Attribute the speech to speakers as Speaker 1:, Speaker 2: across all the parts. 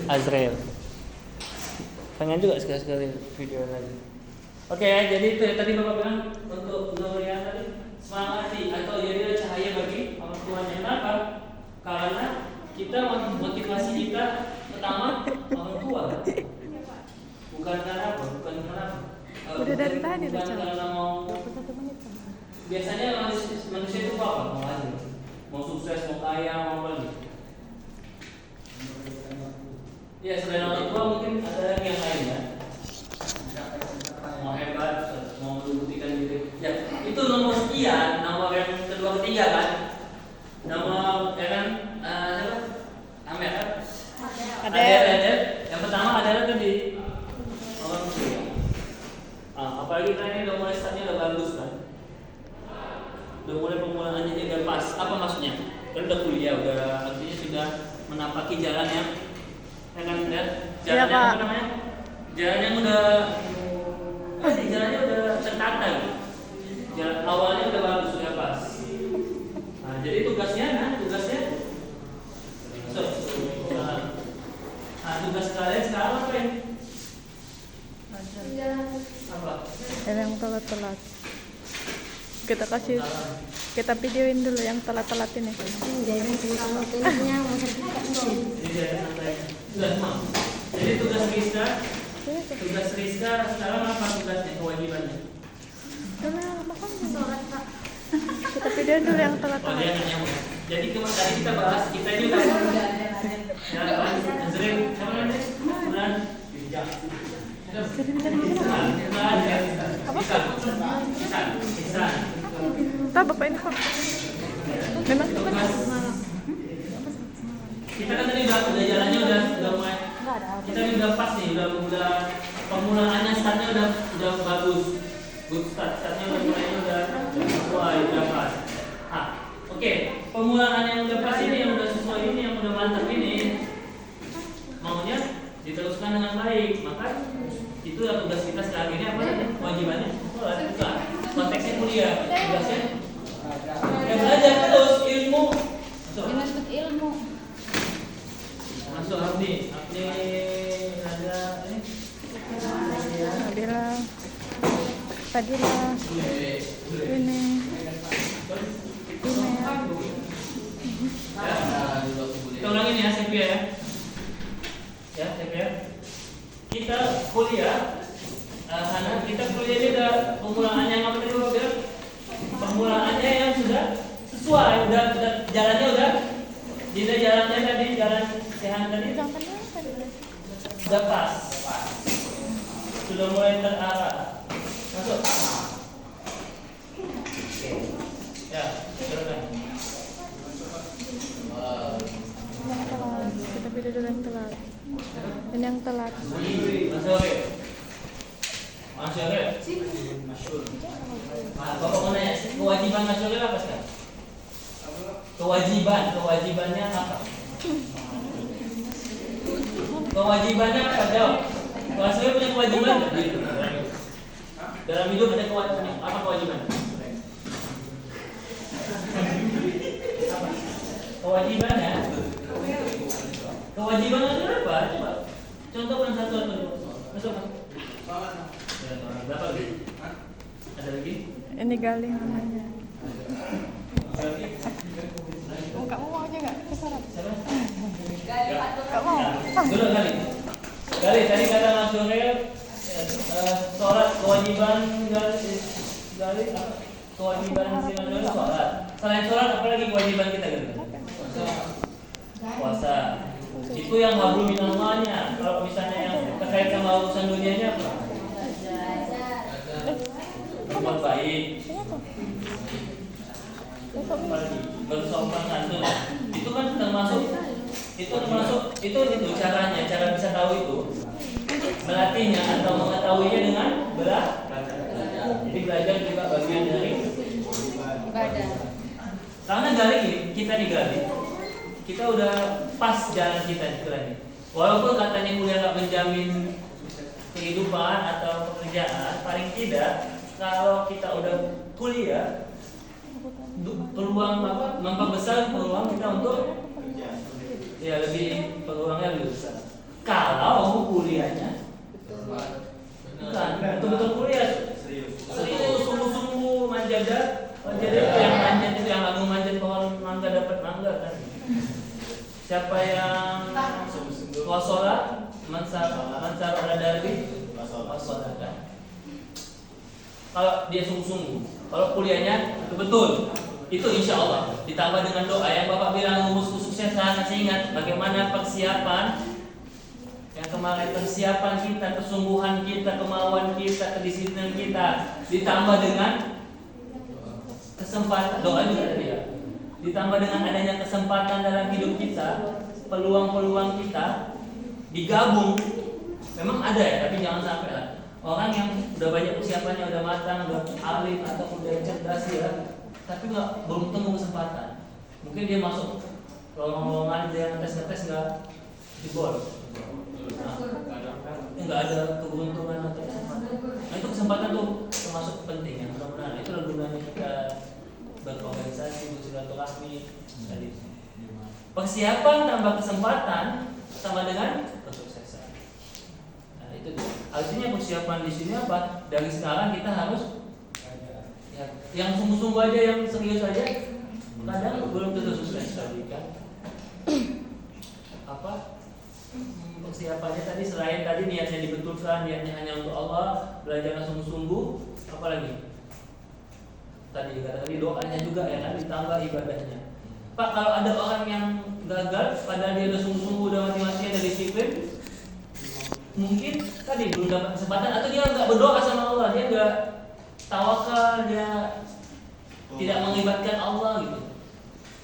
Speaker 1: Azrael. Pengen juga sekali-sekali video lagi. Oke, jadi itu ya, tadi Bapak bilang untuk yang tadi semangati atau jadilah cahaya bagi orang tuanya. Kenapa? Karena kita motivasi kita pertama orang tua, bukan karena
Speaker 2: udah dari tadi
Speaker 1: bukan karena mau.
Speaker 2: 21 menit.
Speaker 1: Biasanya manusia itu apa? Mau aja, mau sukses, mau kaya, mau apa nih? Ya selain orang tua mungkin ada yang lain ya. Mau hebat, mau membuktikan diri. Ya itu nomor sekian, nomor yang kedua ketiga kan. Nomor ya kan, siapa? Amer kan? Ada. Yang pertama adalah tadi orang tua. Apalagi kita ini udah mulai startnya udah bagus kan. Udah mulai pemulaannya udah pas. Apa maksudnya? Kan udah kuliah, udah artinya sudah menapaki jalan yang kan ya, jalan yang apa namanya? Jalan yang udah jalannya udah tertata gitu. Jalan awalnya udah bagus, sudah pas. Nah, jadi tugasnya tugas kalian sekarang apa ya? Apa?
Speaker 2: Yang telat-telat. Kita videoin dulu yang telat-telat ini.
Speaker 3: Jadi teman-temannya mau sertifikat dong.
Speaker 1: Jadi tugas Rizka sekarang apa tugasnya, kewajibannya?
Speaker 3: Sholat Pak.
Speaker 2: Kita videoin dulu yang
Speaker 1: Oh,
Speaker 2: telat-telat.
Speaker 1: dia nanya. Jadi tadi kita bahas, kita juga Azril, siapa namanya? Bulan Isan.
Speaker 2: Tahu Bapak ini kok. Memang
Speaker 1: Tugas. Kita kan tadi udah jalannya udah mulai. Kita ini udah pas nih, udah pemulaannya startnya udah bagus. Good start, startnya udah sesuai, udah pas. Oke, pemulaan yang udah pas ini, yang udah sesuai ini, yang udah mantap ini, maunya diteruskan dengan baik. Maka itu tugas kita sekarang ini apa? Kewajibannya sholat, bukan. Konteksnya kuliah, tugasnya ya belajar terus ilmu.
Speaker 3: Menuntut ilmu.
Speaker 1: Masuk Abdi ada ini.
Speaker 2: Nabila, Fadila, ini.
Speaker 1: Kita ulangin ya, Sepia ya. Ya, Sepia. Kita kuliah, kita kuliah ini udah pemulaannya yang apa tadi Bapak bilang? Pemulaannya yang sudah sesuai, udah jalannya udah jalannya tadi, jalan sehat tadi udah pas, sudah mulai terarah. Masuk. Oke. Ya, silakan.
Speaker 2: Kita video dulu yang telat. Ini yang telat.
Speaker 1: Masuk oke. Bapak mau nanya, kewajiban masyarakat apa sekarang? Kewajibannya apa? Kewajibannya apa? Jawab. Masyarakat punya kewajiban nggak? Dalam hidup ada kewajiban. Apa kewajiban? Apa? Kewajibannya itu apa? Coba contohkan satu atau dua. Masuk. Berapa lagi? Ada lagi?
Speaker 2: Ini Galih namanya. Kamu mau aja nggak? Kesaran. Kamu mau?
Speaker 1: Dulu Gali tadi kata Mas Jorel, sholat kewajiban Gali apa? Kewajiban si Mas Jorel sholat. Selain sholat apa lagi kewajiban kita gitu? Puasa. Itu yang hablum minallahnya. Kalau misalnya yang terkait sama urusan dunianya apa? Berbuat baik. Apalagi bersopan santun. Itu kan termasuk itu caranya, cara bisa tahu itu melatihnya atau mengetahuinya dengan belajar. Jadi belajar juga bagian dari
Speaker 3: Ibadah.
Speaker 1: karena kita kita udah pas jalan kita nih. Walaupun katanya kuliah nggak menjamin kehidupan atau pekerjaan, paling tidak kalau kita udah kuliah memperbesar peluang kita untuk ya peluangnya lebih besar. siapa yang wasola mansar ala darbi wasola kan. Kalau dia sungguh-sungguh, kalau kuliahnya betul, itu insya Allah ditambah dengan doa yang Bapak bilang rumus kesuksesan. Masih ingat bagaimana persiapan yang kemarin, persiapan kita, kesungguhan kita, kemauan kita, kedisiplinan kita, ditambah dengan kesempatan, doa juga tadi ya, ditambah dengan adanya kesempatan dalam hidup kita, peluang-peluang kita digabung. Memang ada ya, tapi jangan sampai lah. Orang yang udah banyak persiapannya, udah matang, udah alim atau udah cerdas ya, tapi belum temu kesempatan. Mungkin dia masuk lowongan dia ngetes nggak jebol. Nggak ada keberuntungan atau kesempatan. Nah itu kesempatan tuh termasuk penting ya. Mudah-mudahan itu gunanya kita berorganisasi, bersilaturahmi tadi. Persiapan tambah kesempatan sama dengan kesuksesan. Nah itu tuh. Artinya persiapan di sini apa? Dari sekarang kita harus ya, yang sungguh-sungguh aja, yang serius aja, kadang belum tentu sukses tadi kan. Apa? Persiapannya tadi selain tadi niatnya dibetulkan, niatnya hanya untuk Allah, belajarnya sungguh-sungguh, apalagi tadi kata tadi doanya juga ya kan, ditambah ibadahnya. Pak, kalau ada orang yang gagal padahal dia udah sungguh-sungguh, udah mati-matian, udah disiplin, mungkin tadi belum dapat kesempatan, atau dia nggak berdoa sama Allah, dia nggak tawakal, dia tidak mengibatkan Allah gitu,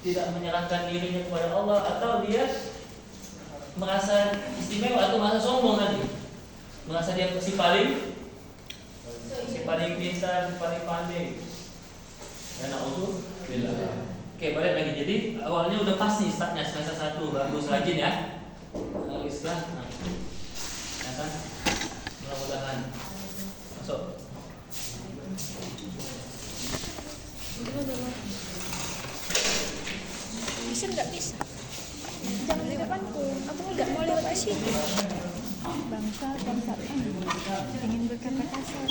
Speaker 1: tidak menyerahkan dirinya kepada Allah, atau dia merasa istimewa atau merasa sombong tadi, merasa dia si paling pintar, si paling pandai. Ya na'udzubillah. Oke, balik lagi. Jadi awalnya udah pasti startnya semester 1, bagus, rajin ya. Islah. Nah. Ya kan? Mudah-mudahan masuk.
Speaker 2: Bisa nggak bisa? Jangan di depanku, aku nggak mau lewat sini. Bangsa, ingin berkata kasar.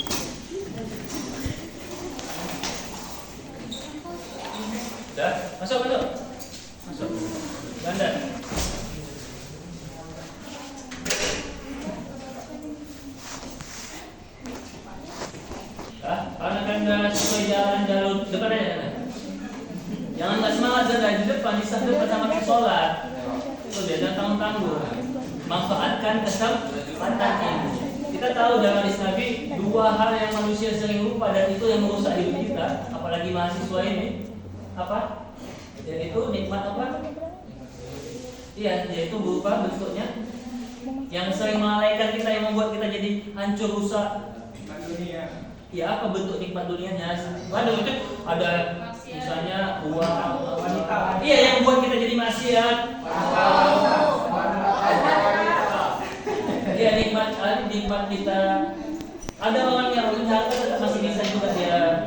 Speaker 1: Dah, masuk. Ganda. Karena sesuai jalan jalur depan aja. Jangan nggak semangat di depan, di depan sama kita sholat. Tuh dia tanggung. Manfaatkan kesempatan ini. Kita tahu dalam hadis Nabi 2 hal yang manusia sering lupa dan itu yang merusak hidup kita, apalagi mahasiswa ini. Apa? Yaitu nikmat apa? Iya, yaitu berupa bentuknya yang sering melalaikan kita, yang membuat kita jadi hancur, rusak. Ya apa bentuk nikmat dunianya? Waduh, itu ada misalnya uang, wanita. Iya, yang buat kita jadi maksiat. Iya, nikmat kita. Ada orang yang harta tetap masih bisa juga dia.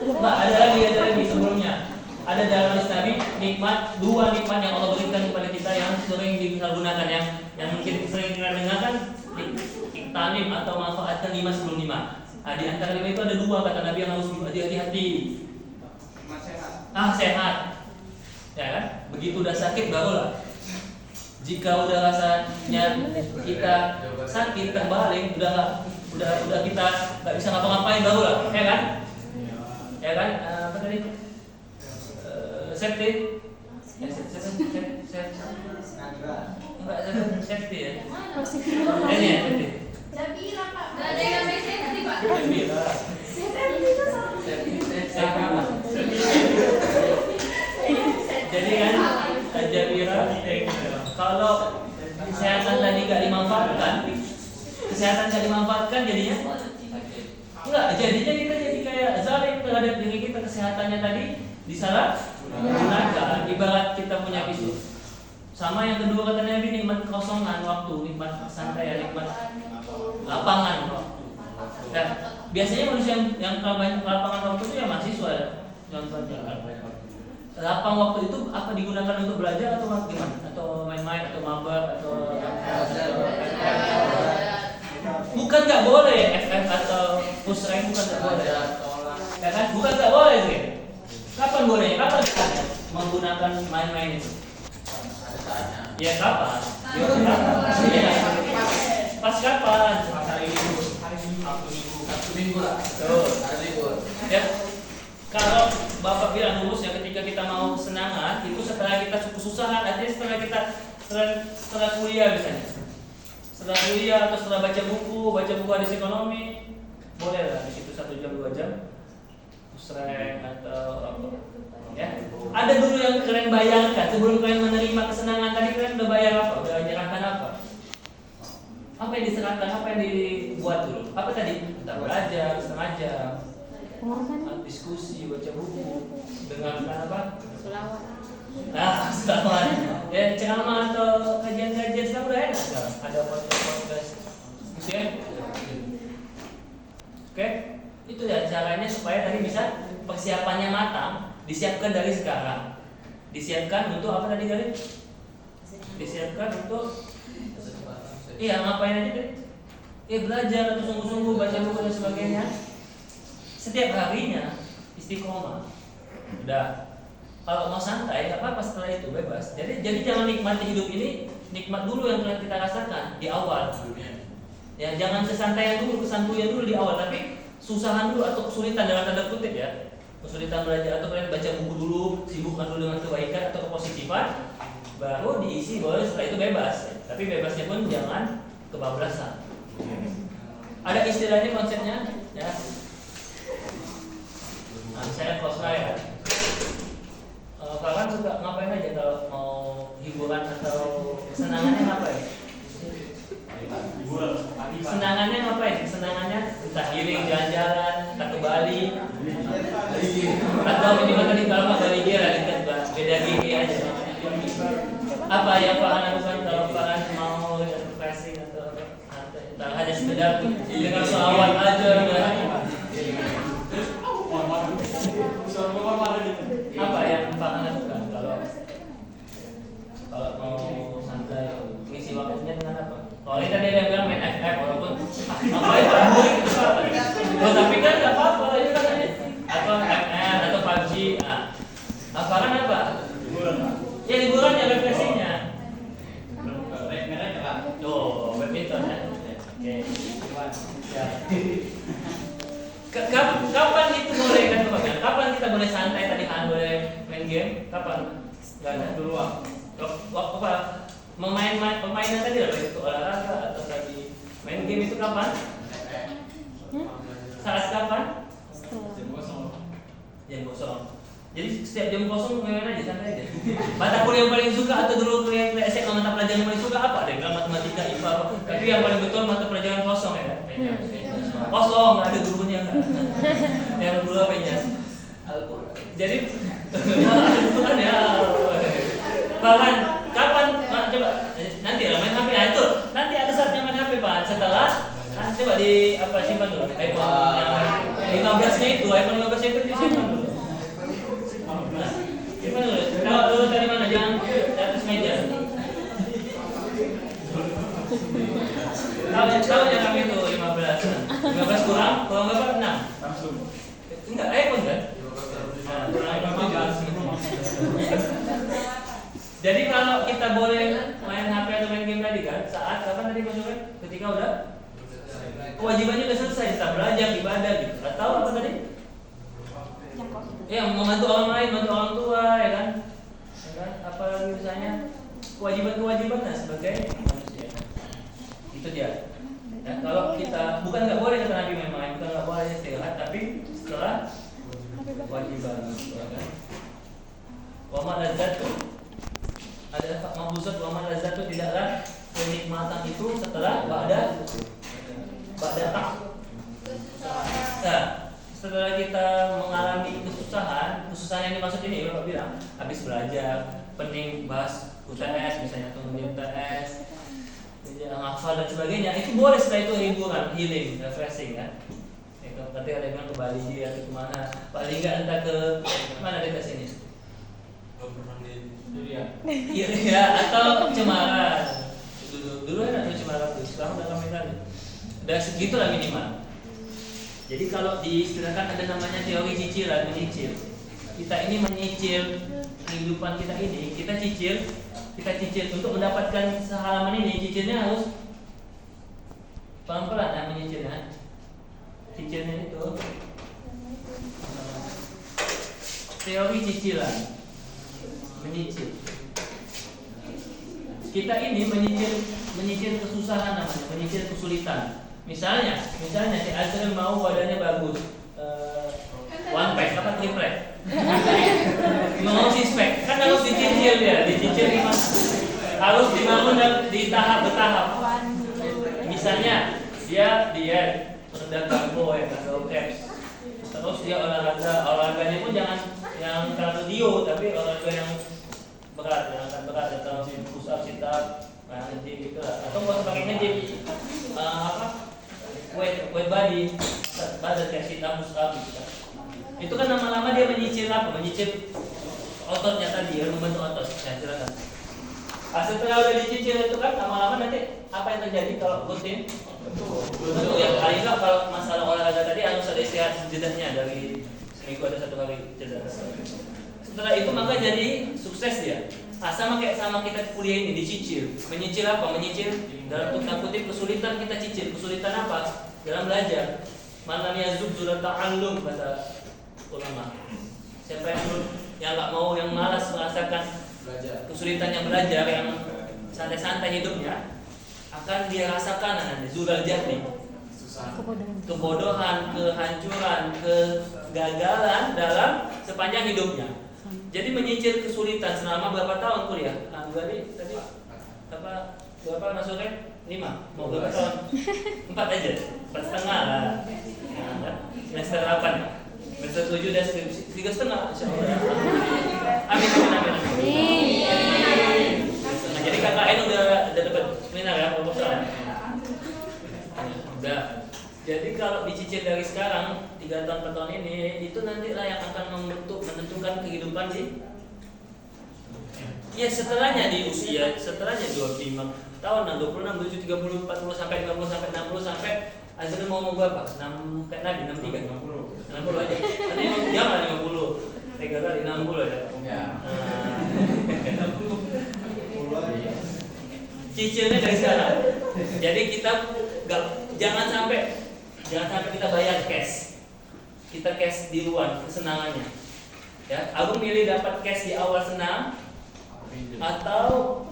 Speaker 1: Nah, ada lagi sebelumnya. Ada dalam hadis Nabi dua nikmat yang Allah berikan kepada kita yang sering disalahgunakan, yang mungkin sering kita dengarkan, iktanim atau manfaatkan 5 sebelum 5. Nah, di antara 5 itu ada 2 kata Nabi yang harus hati-hati. Sehat. Ya kan? Begitu udah sakit barulah. Jika udah rasanya kita sakit terbalik, udah kita nggak bisa ngapa-ngapain barulah, ya kan? Ya kan? Apa tadi? Safety. Safety ya. Ini ya, safety.
Speaker 3: Zabira Pak. Gak ada yang namanya safety Pak.
Speaker 1: Zabira. Jadi kan Zabira, kalau kesehatan tadi nggak dimanfaatkan, jadinya enggak, jadinya kita jadi kayak zalim terhadap diri kita. Kesehatannya tadi disalahgunakan, ibarat kita punya pisau. Sama yang kedua kata Nabi, nikmat kekosongan waktu, nikmat santai, nikmat lapangan waktu. Dan biasanya manusia yang lapangan waktu itu ya mahasiswa, contohnya. Lapang waktu itu apa digunakan untuk belajar atau gimana? Atau main-main atau mabar atau bukan nggak boleh FF atau push rank, bukan nggak boleh. Ya kan? Bukan nggak boleh sih. Kapan boleh? Kapan kita menggunakan main-main itu? Ya kapan? Ya kapan? Ya. Pas kapan?
Speaker 4: Pas hari libur, Sabtu Minggu lah.
Speaker 1: Betul.
Speaker 4: Hari libur.
Speaker 1: Ya. Kalau Bapak bilang lulus ya ketika kita mau kesenangan itu setelah kita kesusahan, artinya setelah kuliah misalnya. Setelah kuliah atau setelah baca buku hadis ekonomi, boleh lah di situ 1 jam 2 jam. Musreng atau apa. Ya. Ada dulu yang kalian bayangkan sebelum kalian menerima kesenangan tadi, kalian udah bayar apa? Udah menyerahkan apa? Apa yang diserahkan? Apa yang dibuat dulu? Apa tadi? Kita belajar setengah jam, diskusi, baca buku, dengarkan apa?
Speaker 3: Selawat.
Speaker 1: Nah, selawat. Ya ceramah atau kajian-kajian sekarang udah enak sekarang. Ada podcast, gitu ya. Oke, itu ya caranya supaya tadi bisa persiapannya matang, disiapkan dari sekarang. Disiapkan untuk apa tadi kali? Disiapkan untuk iya ngapain aja deh? Belajar atau sungguh-sungguh baca buku dan sebagainya. Setiap harinya istiqomah. Udah. Kalau mau santai, apa setelah itu bebas. Jadi jangan nikmati hidup ini, nikmat dulu yang kita rasakan di awal. Ya jangan kesantuyan dulu di awal, tapi susahan dulu atau kesulitan dalam tanda kutip ya. Kesulitan belajar atau kalian baca buku dulu, sibukkan dulu dengan kebaikan atau kepositifan, baru diisi boleh setelah itu bebas. Ya. Tapi bebasnya pun jangan kebablasan. Ada istilahnya konsepnya ya. Nah, saya close ya. Kalian suka ngapain aja kalau mau hiburan atau kesenangannya ngapain? Senangannya ngapain? Senangannya entah healing, jalan-jalan, entah ke Bali, atau minimal tadi kalau Bali dia lah dekat beda gigi aja. Apa yang kalian lakukan kalau kalian mau refreshing atau entah hanya sekedar dengan selawat aja udah. Apa yang kalian lakukan kalau mau santai ngisi waktunya dengan apa? Kalau ini tadi ada yang bilang main FF walaupun ngapain Pak? Tapi kan nggak apa-apa itu kan atau ML atau PUBG. Apa kan apa? Ya liburan ya refreshingnya. Oh, badminton ya. Oke. Ya. Kapan itu boleh kan Pak? Kapan kita boleh santai tadi kan boleh main game? Kapan? Enggak ada dulu waktu apa? Permainan tadi itu olahraga atau tadi main game itu kapan? Saat kapan? Jam kosong. Jadi setiap jam kosong main aja santai aja. Mata kuliah yang paling suka atau dulu kuliah SMA mata pelajaran yang paling suka apa? Ada yang matematika, IPA apa? Tapi yang paling betul mata pelajaran kosong ya. Kosong, nggak ada gurunya kan? Yang guru apa ya? Jadi Al-Quran ya. Bahkan kapan? Coba nanti lah main HP. Nah itu nanti ada saatnya main HP Pak. Setelah coba di apa simpan dulu. iPhone yang 15-nya itu, iPhone 15-nya itu disimpan dulu. Simpan dulu. Kalau dulu dari mana? Jangan di atas meja. Tahu jangan itu 15 kurang berapa 6? Enggak, iPhone kan? Jadi kalau kita boleh main HP atau main game tadi kan, saat kapan tadi masuknya? Ketika udah kewajibannya udah selesai, kita belajar, ibadah gitu. Atau apa tadi? Ya, membantu orang lain, bantu orang tua, ya kan? Apalagi misalnya kewajiban-kewajiban sebagai manusia. Itu dia. Ya, kalau kita bukan nggak boleh kata Nabi memang, bukan nggak boleh istirahat, tapi setelah kewajiban, ya kan? Wa ma lazatu ada mabusat wa ma lazatu tidaklah kenikmatan itu setelah ba'da tak. Nah, setelah kita mengalami kesusahan yang dimaksud ini Bapak bilang habis belajar, pening bahas UTS misalnya atau UTS, hafal dan sebagainya, itu boleh setelah itu hiburan, healing, refreshing kan. Itu nanti ada yang bilang ke Bali atau kemana, paling nggak entah ke mana dekat sini. Iya, atau Cemara. Dulu ada Cemara tuh, sekarang udah kami kali. Udah segitu lah minimal. Jadi kalau diistilahkan ada namanya teori cicilan, menyicil. Kita ini menyicil kehidupan kita ini, kita cicil kita cicil untuk mendapatkan sehalaman ini. Cicilnya harus pelan-pelan ya menyicilnya. Cicilnya itu teori cicilan, menyicil. Kita ini menyicil kesusahan namanya, menyicil kesulitan. Misalnya si Azril mau badannya bagus, one pack apa triplek, mau six pack, kan harus dicicil dia, dicicil gimana? Harus dibangun dan di tahap bertahap. Misalnya dia rendah karbo ya, atau caps. Terus dia olahraganya pun jangan yang kardio, tapi olahraga yang berat, yang akan berat atau push up, sit up, nge-gym gitu lah. Atau nggak usah pakai nge-gym, weight body, badan kayak sit up, push up gitu kan. Itu kan lama-lama dia menyicil apa? Menyicil ototnya tadi, ya, membentuk otot. Ya, silakan. Setelah udah dicicil itu kan lama-lama nanti apa yang terjadi kalau rutin? Betul ya, paling nggak kalau masalah olahraga tadi harus ada istirahat jedanya dari seminggu ada 1 hari jeda. Setelah itu maka jadi sukses dia. Sama kayak sama kita kuliah ini dicicil. Menyicil apa? Menyicil dalam tanda kutip kesulitan kita cicil. Kesulitan apa? Dalam belajar. Malam yazub sudah ta'allum kata ulama. Siapa yang nggak mau, yang malas merasakan kesulitannya belajar, yang santai-santai hidupnya, akan dia rasakan nanti zulal jahli, kebodohan, kehancuran, kegagalan dalam sepanjang hidupnya. Jadi menyicil kesulitan selama berapa tahun kuliah? Berarti tadi berapa masuknya? 5. Mau berapa tahun? 4 aja. 4,5 lah. Semester 8. Semester 7 dan 3,5 insyaallah. Amin. Nah, jadi KKN udah dapat seminar ya, proposal. Udah. Jadi kalau dicicil dari sekarang 3 tahun 4 tahun ini, itu nantilah yang akan menentukan kehidupan di setelahnya di usia, setelahnya 25 tahun, 26, 27, 30, 40 sampai 50 sampai 60 sampai Azril mau berapa? 6 kayak Nabi 63. 60 aja. Nanti jangan 50. 3 kali 60 aja. Cicilnya dari sekarang. Jadi kita jangan sampai kita bayar cash. Kita cash di luar kesenangannya. Ya, Agung milih dapat cash di awal senang atau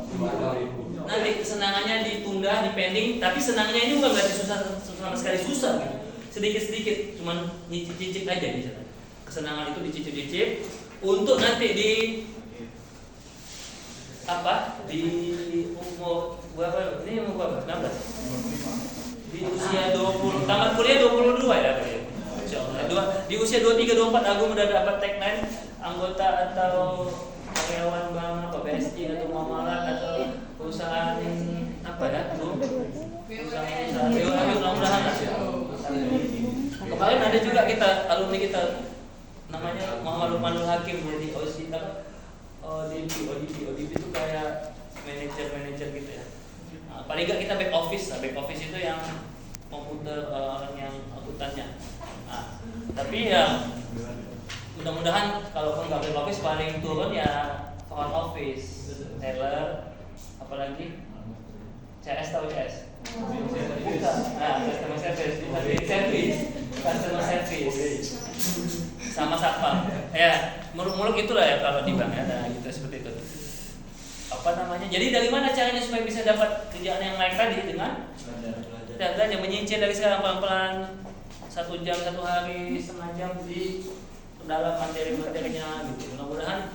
Speaker 1: nanti kesenangannya ditunda, dipending, tapi senangnya ini bukan berarti susah sama sekali susah gitu. Sedikit-sedikit, cuman nyicip-nyicip aja gitu. Kesenangan itu dicicip-cicip untuk nanti di umur berapa? Ini umur berapa? 16. Di usia 20, tamat kuliah 22 ya Pak. Insyaallah. Di usia 23 24 Agung udah dapat tagline anggota atau karyawan bank BSI atau Muamalat atau perusahaan apa ya? Perusahaan mudah-mudahan lah. Kemarin ada juga alumni kita namanya Muhammad Lukmanul Hakim jadi ODP itu kayak manajer gitu ya. Nah, paling nggak kita back office itu yang komputer orang yang akuntannya. Nah, tapi ya mudah-mudahan kalaupun nggak back office paling turun ya front office, teller, apalagi CS tahu CS? Customer service sama satpam. Ya, muluk-muluk itulah ya kalau di bank ya, nah, gitu seperti itu. Jadi dari mana caranya supaya bisa dapat kerjaan yang lain tadi dengan belajar menyicil dari sekarang pelan-pelan 1 jam 1 hari, setengah jam di dalam materi-materinya gitu. Mudah-mudahan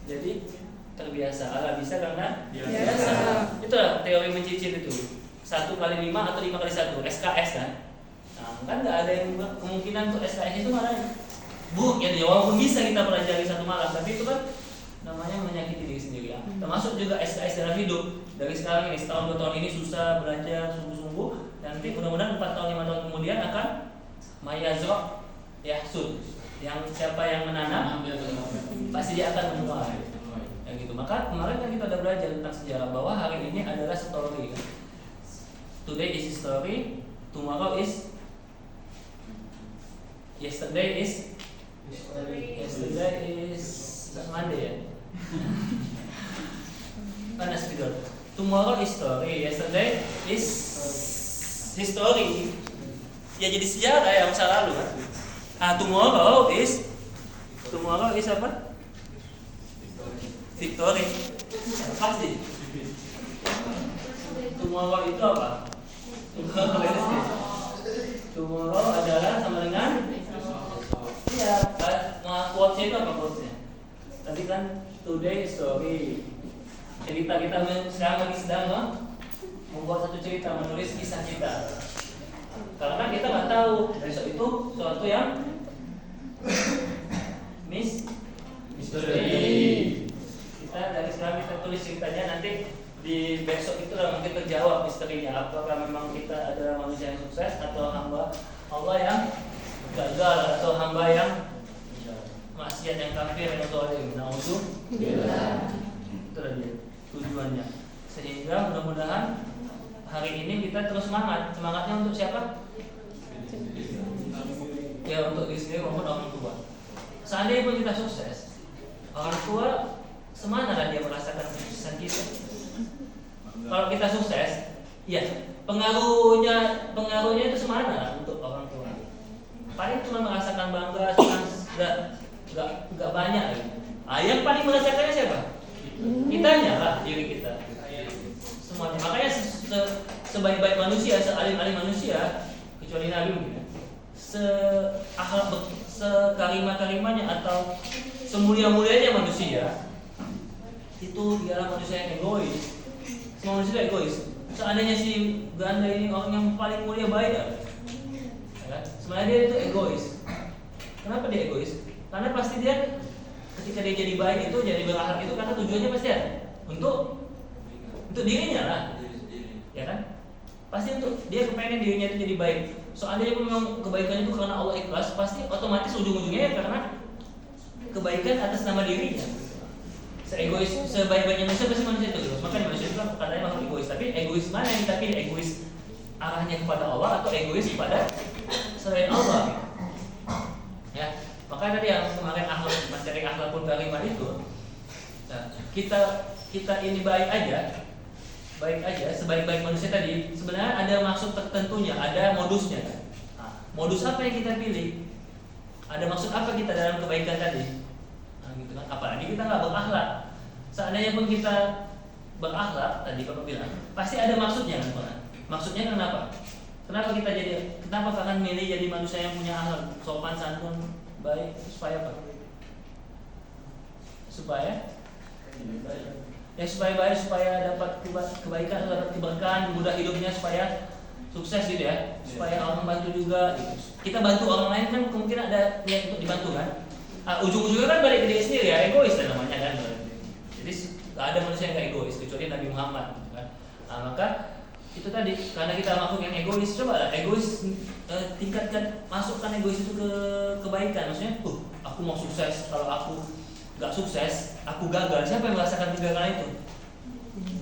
Speaker 1: jadi terbiasa. Bisa karena biasa. Itulah teori mencicil itu. 1 kali 5 atau 5 kali 1 SKS kan. Nah, kan nggak ada yang kemungkinan untuk SKS itu malah buruk ya dia. Walaupun bisa kita pelajari 1 malam, tapi itu kan namanya menyakiti diri sendiri ya. Termasuk juga SKS dalam hidup. Dari sekarang ini setahun 2 tahun ini susah belajar sungguh-sungguh, nanti mudah-mudahan 4 tahun 5 tahun kemudian akan mayazrok yahsud. Yang siapa yang menanam pasti dia akan menuai. Yang gitu. Maka kemarin kan kita udah belajar tentang sejarah bahwa hari ini adalah story. Today is history, tomorrow is yesterday is Monday ya. mana spidol? Tomorrow is story, yesterday is history. Ya jadi sejarah ya masa lalu kan. Tomorrow is apa? Victory. Pasti. Tomorrow itu apa? Tomorrow adalah sama dengan iya, quotes-nya itu apa quotes-nya? Tadi kan today story. Cerita kita sekarang lagi sedang membuat satu cerita, menulis kisah kita. Karena kita nggak tahu besok itu suatu yang misteri. Kita dari sekarang kita tulis ceritanya, nanti di besok itu lah mungkin terjawab misterinya. Apakah memang kita adalah manusia yang sukses atau hamba Allah yang gagal, atau hamba yang maksiat, yang kafir, yang zalim. Nauzubillah. Itulah dia tujuannya. Sehingga mudah-mudahan hari ini kita terus semangat. Semangatnya untuk siapa? Ya untuk diri sendiri maupun orang tua. Seandainya pun kita sukses, orang tua semana lah dia merasakan kesuksesan kita. Kalau kita sukses, ya pengaruhnya itu semana untuk orang tua. Paling cuma merasakan bangga, senang, nggak banyak lagi. Yang paling merasakannya siapa? Kitanya lah, diri kita. Semuanya. Makanya sebaik-baik manusia, sealim-alim manusia, kecuali Nabi mungkin, sekarimah-karimahnya atau semulia-mulianya manusia, itu dialah manusia yang egois. Semua manusia egois. Seandainya si Ganda ini orang yang paling mulia baik, ya, sebenarnya dia itu egois. Kenapa dia egois? Karena pasti dia ketika dia jadi baik itu, jadi berakhlak itu, karena tujuannya pasti ada untuk dirinya lah, ya kan? Pasti untuk dia kepengen dirinya itu jadi baik. Soalnya memang kebaikan itu karena Allah ikhlas, pasti otomatis ujung-ujungnya ya karena kebaikan atas nama dirinya. Seegois, sebaik-baiknya manusia pasti manusia itu egois. Makanya manusia itu katanya makhluk egois. Tapi egois mana yang kita pilih? Egois arahnya kepada Allah atau egois kepada selain Allah? Ya, makanya tadi yang kemarin akhlak, materi akhlakul karimah itu, nah, kita ini baik aja, sebaik-baik manusia tadi sebenarnya ada maksud tertentunya, ada modusnya. Nah, modus apa yang kita pilih? Ada maksud apa kita dalam kebaikan tadi? Nah, gitu kan. Apalagi kita nggak berakhlak. Seandainya pun kita berakhlak, tadi Bapak bilang, pasti ada maksudnya kan? Maksudnya kenapa? Kenapa kita akan milih jadi manusia yang punya akhlak, sopan, santun, baik, supaya apa? Supaya baik, supaya dapat kebaikan, dapat keberkahan, mudah hidupnya, supaya sukses gitu ya, supaya orang bantu juga gitu. Kita bantu orang lain kan mungkin ada niat untuk dibantu kan. Ujung-ujungnya kan balik ke diri sendiri ya, egois lah namanya kan. Jadi gak ada manusia yang gak egois kecuali Nabi Muhammad gitu kan. Maka itu tadi, karena kita makhluk yang egois, coba lah egois, tingkatkan, masukkan egois itu ke kebaikan. Maksudnya, aku mau sukses, kalau aku gak sukses, aku gagal. Siapa yang merasakan kegagalan itu?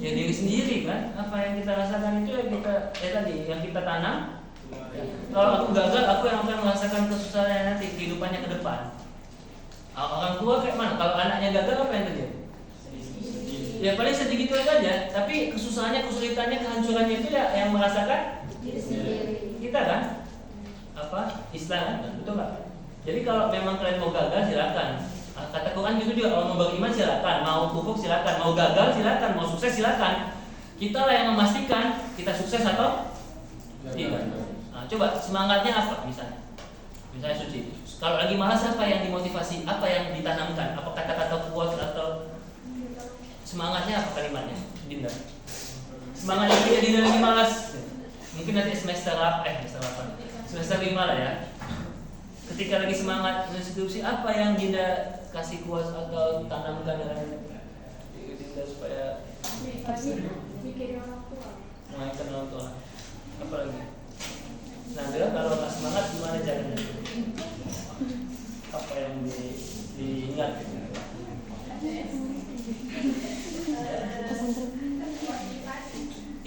Speaker 1: Ya diri sendiri kan. Apa yang kita rasakan itu tadi yang kita tanam. Kalau aku gagal, aku yang akan merasakan kesusahan nanti kehidupannya ke depan. Orang tua kayak mana? Kalau anaknya gagal, apa yang terjadi? Ya paling sedikit saja, tapi kesusahannya, kesulitannya, kehancurannya itu ya yang merasakan kita kan? Islam kan? Betul nggak? Jadi kalau memang kalian mau gagal, silakan. Kata Quran gitu juga, kalau mau beriman silakan, mau kufur silakan, mau gagal silakan, mau sukses silakan. Kita lah yang memastikan kita sukses atau tidak. Coba semangatnya apa misalnya Suci. Kalau lagi malas, apa yang dimotivasi, apa yang ditanamkan, apa kata-kata kuat atau semangatnya, apa kalimatnya? Dinda. Semangatnya dia Dinda lagi malas. Mungkin nanti semester 5 lah ya. Ketika lagi semangat skripsi, apa yang Dinda kasih kuat atau tanamkan dalam Dinda supaya
Speaker 3: mikirin orang tua.
Speaker 1: mengaitkan orang tua? Apa lagi? Nah, kalau nggak semangat gimana caranya? Apa yang diingat?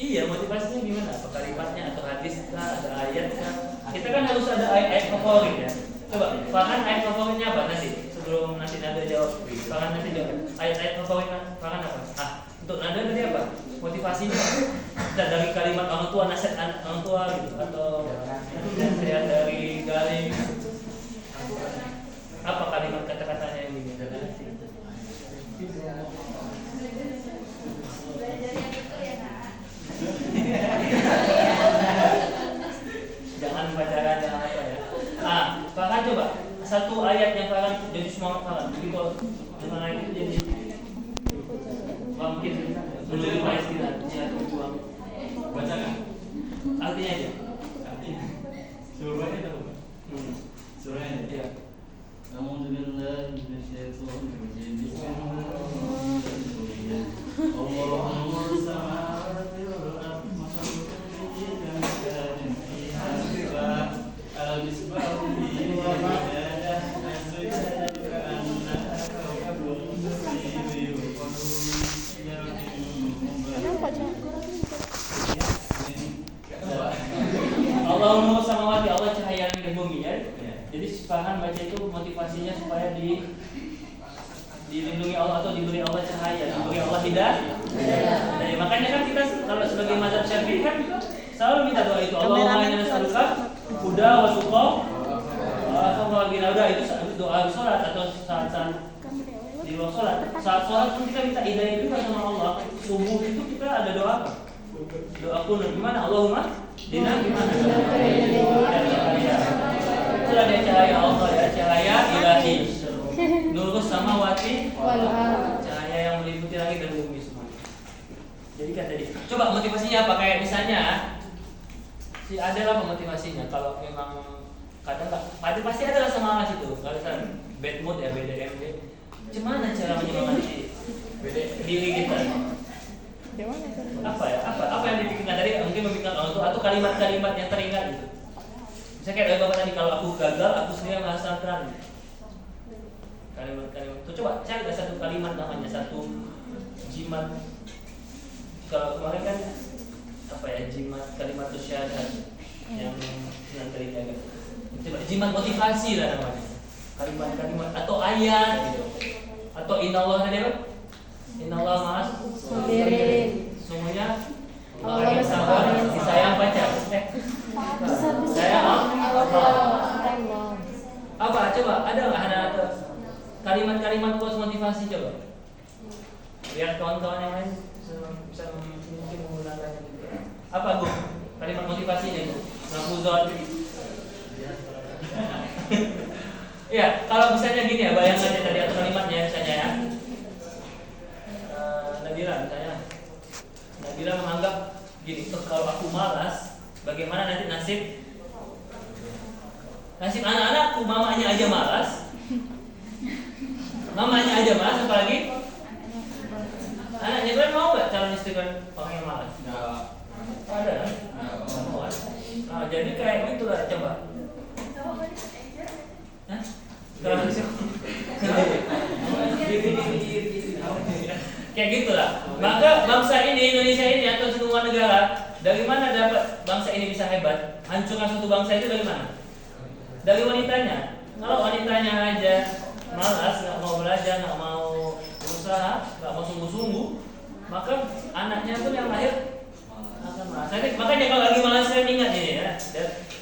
Speaker 1: Iya, motivasinya gimana? Apa kalimatnya atau hadis kah, ada ayat kah? Kita kan harus ada ayat favorit ya. Coba, Farhan ayat favoritnya apa nanti? Sebelum nanti Nada jawab, Farhan nanti jawab. Ayat favorit Farhan apa? Untuk Untuk nada tadi apa? Motivasinya dari kalimat orang tua, nasihat orang tua gitu, atau nasihat dari galing apa kalimat kata-katanya yang ini? Jangan pacaran, jangan apa ya. Farhan coba satu ayat yang Farhan jadi semangat Farhan. Begitu dengan ayat itu jadi mungkin menuju Palestina ya berjuang.
Speaker 4: Bacakan.
Speaker 1: Artinya aja.
Speaker 4: Artinya. Jawabannya tahu Pak? Surahnya.
Speaker 1: Iya.
Speaker 4: A'udzubillahi minasyaitonir rajim. Bismillahirrahmanirrahim. Allahumma samawati wal ardi makhluqun kamisatin fiha sirah al-misbahu fi wajhadah as-sujud ka'annaha kawkabun muslim wa
Speaker 2: Kenapa Cak?
Speaker 1: Allahumma samawati, Allah cahaya langit dan bumi ya. Jadi Farhan baca itu motivasinya supaya dilindungi Allah atau diberi Allah cahaya, diberi Allah hidayah. Jadi makanya kan kita kalau sebagai mazhab Syafi'i kan selalu minta doa itu. Allahumma inna nas'aluka huda wa tuqa wa ghina. Udah itu doa salat atau saat di luar salat. Saat salat pun kita minta hidayah juga sama Allah. Subuh itu kita ada doa apa? Doa kunut gimana? Allahumma dina gimana? Itu ada cahaya Allah ya, cahaya ilahi. Nurus samawati wal ardh, cahaya yang meliputi langit dan bumi semua. Jadi kan tadi, coba motivasinya apa? Kayak misalnya si ada lah motivasinya. Kalau memang kadang nggak, pasti ada rasa malas itu. Kalau bad mood ya, BDMD. Gimana cara menyemangati diri kita? Apa yang dipikirkan tadi? Mungkin memikirkan orang tua atau kalimat-kalimat yang teringat gitu. Misalnya kayak dari bapak tadi, kalau aku gagal, aku sendiri merasakan kalimat-kalimat itu. Coba cari satu kalimat namanya, satu jimat. Kalau kemarin kan apa ya, jimat kalimat syahadat yang tadi jaga. Coba jimat motivasi lah namanya. Kalimat-kalimat atau ayat gitu. Atau innallaha tadi apa? Innallaha ma'as sabirin. Semuanya Allah sabar, disayang pacar. Sayang Allah. Apa? Coba ada nggak ada kalimat-kalimat quotes motivasi coba? Lihat kawan-kawan yang lain bisa mungkin menggunakannya juga. Apa Bu? Kalimat motivasinya itu? Nafuzon. Ya, kalau misalnya gini ya, bayangkan tadi atau kalimatnya misalnya ya. Nabila menganggap gini, kalau aku malas, bagaimana nanti nasib anak-anakku, mamanya aja malas, apalagi anaknya kan mau nggak calon istri kan orang yang malas? Nggak ada kan? Nah, jadi kayak gitulah coba. Hah? Kayak gitulah. Maka bangsa ini, Indonesia ini atau semua negara, dari mana dapat bangsa ini bisa hebat? Hancurkan suatu bangsa itu dari mana? Dari wanitanya. Kalau wanitanya aja malas, nggak mau belajar, nggak mau berusaha, nggak mau sungguh-sungguh, maka anaknya pun yang lahir akan malas. Makanya kalau lagi malas saya ingat ini ya.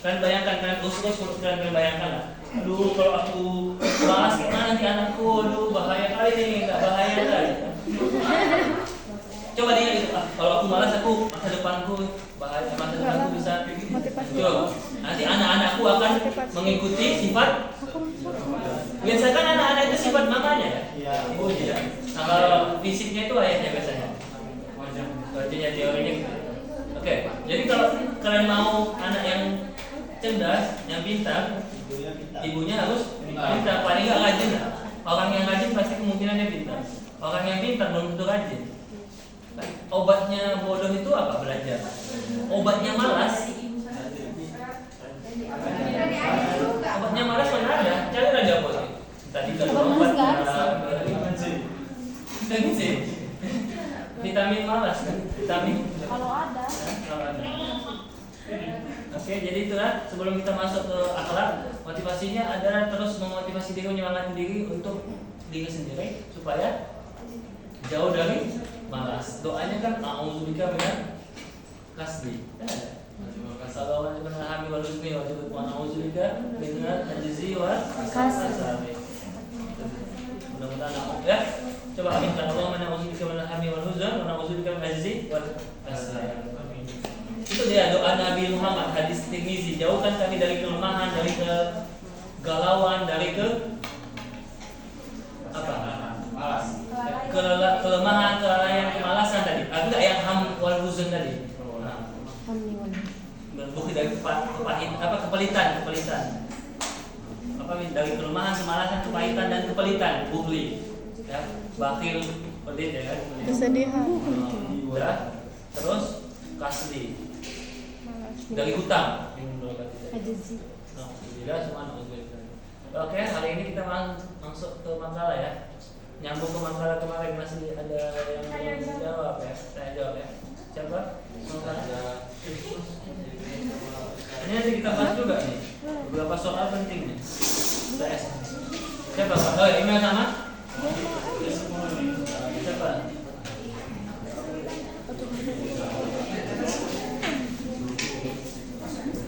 Speaker 1: Kalian bayangkan, kalian bayangkan lah. Aduh, kalau aku malas gimana nanti anakku? Aduh, bahaya kali ini, nggak bahaya kali. Coba dia gitu, kalau aku malas aku masa depanku bahaya, masa depanku bisa coba. Nanti anak-anakku akan mengikuti sifat. Biasakan anak-anak itu sifat mamanya ya. Ibunya. Nah, kalau fisiknya itu ayahnya biasanya. Wajahnya teorinya gitu. Oke, jadi kalau kalian mau anak yang cerdas, yang pintar, ibunya harus pintar, paling nggak rajin. Orang yang rajin pasti kemungkinannya pintar. Orang yang pintar belum tentu rajin. Obatnya bodoh itu apa? Belajar. Obatnya malas. Obatnya malas mana ada? Cari aja bos. Tadi kalau obat vitamin malas kan? Vitamin.
Speaker 2: Kalau ada.
Speaker 1: Oke, jadi itulah sebelum kita masuk ke akhlak, motivasinya adalah terus memotivasi diri, menyemangati diri untuk diri sendiri supaya jauh dari malas. Doanya kan a'udzubika minal kasli. Kalau orang itu menahami wal husni wa a'udzubika minal ajzi wal kasali. Mudah-mudahan aku ya. Coba aminkan Allah na'udzubika minal hammi wal huzn wa na'udzubika minal ajzi wal kasali. Itu dia doa Nabi Muhammad, hadis Tirmizi. Jauhkan kami dari kelemahan, dari kegalauan, dari kelemahan, kelalaian, kemalasan tadi. Ada yang ham wal huzn tadi. Bukti dari kepelitan. Dari kelemahan, kemalasan, kepahitan dan kepelitan, bukhli. Ya, bakhil, pelit ya kan.
Speaker 2: Kesedihan.
Speaker 1: Ya. Terus kasli. Dari hutang.
Speaker 2: Ajzi.
Speaker 1: Oke, hari ini kita masuk ke makalah ya. Nyambung ke makalah kemarin masih ada yang belum jawab ya. Saya jawab ya. Siapa? Ini nanti kita bahas juga nih. Beberapa soal penting nih. PS. Siapa Pak? Oh, email sama? Siapa?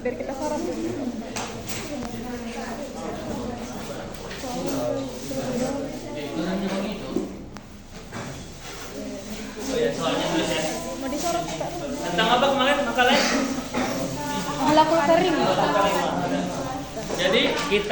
Speaker 2: Biar kita sorot dulu.
Speaker 1: Oh ya, soalnya tulis ya.
Speaker 2: Mau disorot Pak?
Speaker 1: Tentang apa kemarin makalahnya?
Speaker 2: Halakul karim.
Speaker 1: Halakul karim.